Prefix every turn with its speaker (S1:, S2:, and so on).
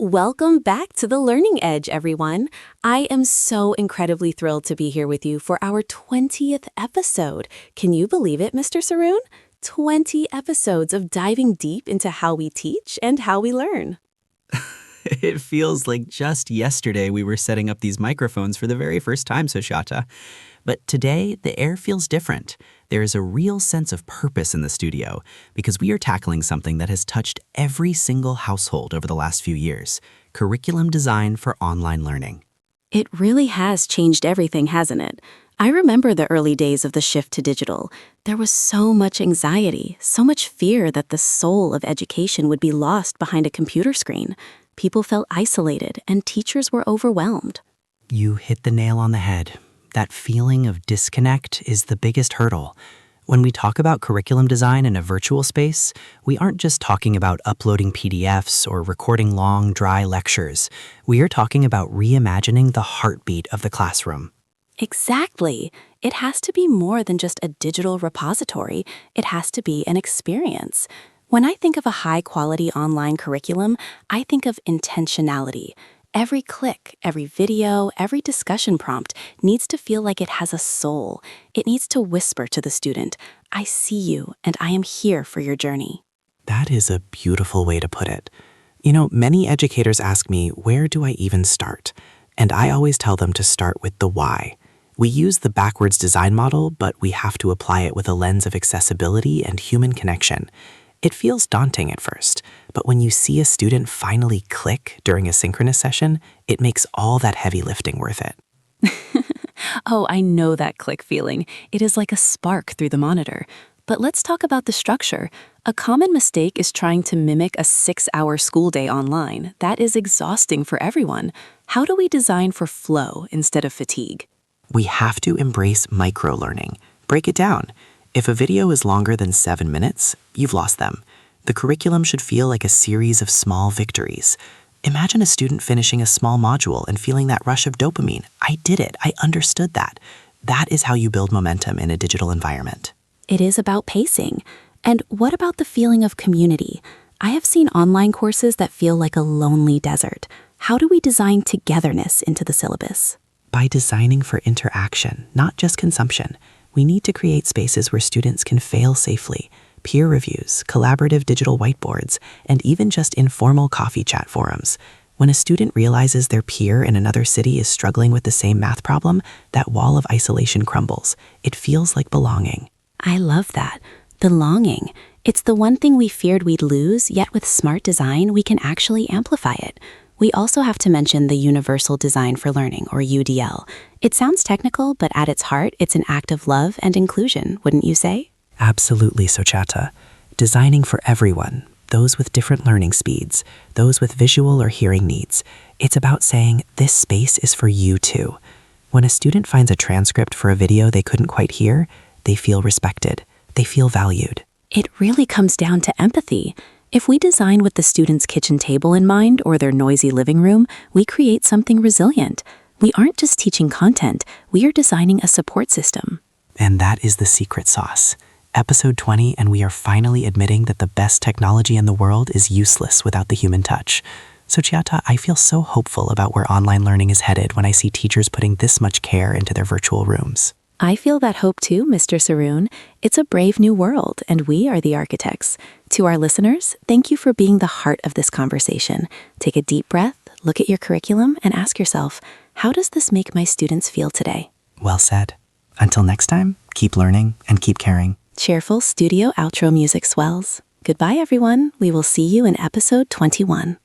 S1: Welcome back to The Learning Edge, everyone. I am so incredibly thrilled to be here with you for our 20th episode. Can you believe it, Mr. Saroon? 20 episodes of diving deep into how we teach and how we learn.
S2: It feels like just yesterday we were setting up these microphones for the very first time, Sushata. But today, the air feels different. There is a real sense of purpose in the studio because we are tackling something that has touched every single household over the last few years: curriculum design for online learning.
S1: It really has changed everything, hasn't it? I remember the early days of the shift to digital. There was so much anxiety, so much fear that the soul of education would be lost behind a computer screen. People felt isolated and teachers were overwhelmed.
S2: You hit the nail on the head. That feeling of disconnect is the biggest hurdle. When we talk about curriculum design in a virtual space, we aren't just talking about uploading PDFs or recording long, dry lectures. We are talking about reimagining the heartbeat of the classroom.
S1: Exactly. It has to be more than just a digital repository. It has to be an experience. When I think of a high-quality online curriculum, I think of intentionality. Every click, every video, every discussion prompt needs to feel like it has a soul. It needs to whisper to the student, "I see you and I am here for your journey."
S3: That is a beautiful way to put it. Many educators ask me, where do I even start? And I always tell them to start with the why. We use the backwards design model, but we have to apply it with a lens of accessibility and human connection. It feels daunting at first, but when you see a student finally click during a synchronous session, it makes all that heavy lifting worth it.
S1: Oh, I know that click feeling. It is like a spark through the monitor. But let's talk about the structure. A common mistake is trying to mimic a 6-hour school day online. That is exhausting for everyone. How do we design for flow instead of fatigue?
S3: We have to embrace micro-learning. Break it down. If a video is longer than 7 minutes, you've lost them. The curriculum should feel like a series of small victories. Imagine a student finishing a small module and feeling that rush of dopamine. I did it. I understood that. That is how you build momentum in a digital environment.
S1: It is about pacing. And what about the feeling of community? I have seen online courses that feel like a lonely desert. How do we design togetherness into the syllabus?
S3: By designing for interaction, not just consumption, we need to create spaces where students can fail safely. Peer reviews, collaborative digital whiteboards, and even just informal coffee chat forums. When a student realizes their peer in another city is struggling with the same math problem, that wall of isolation crumbles. It feels like belonging.
S1: I love that. Belonging. It's the one thing we feared we'd lose, yet with smart design, we can actually amplify it. We also have to mention the Universal Design for Learning, or UDL. It sounds technical, but at its heart, it's an act of love and inclusion, wouldn't you say?
S3: Absolutely, Suchata. Designing for everyone, those with different learning speeds, those with visual or hearing needs. It's about saying, this space is for you too. When a student finds a transcript for a video they couldn't quite hear, they feel respected. They feel valued.
S1: It really comes down to empathy. If we design with the student's kitchen table in mind or their noisy living room, we create something resilient. We aren't just teaching content, we are designing a support system.
S3: And that is the secret sauce. Episode 20, and we are finally admitting that the best technology in the world is useless without the human touch. So Chiata, I feel so hopeful about where online learning is headed when I see teachers putting this much care into their virtual rooms.
S1: I feel that hope too, Mr. Saroon. It's a brave new world, and we are the architects. To our listeners, thank you for being the heart of this conversation. Take a deep breath, look at your curriculum, and ask yourself, how does this make my students feel today?
S3: Well said. Until next time, keep learning and keep caring.
S1: Cheerful studio outro music swells. Goodbye, everyone. We will see you in episode 21.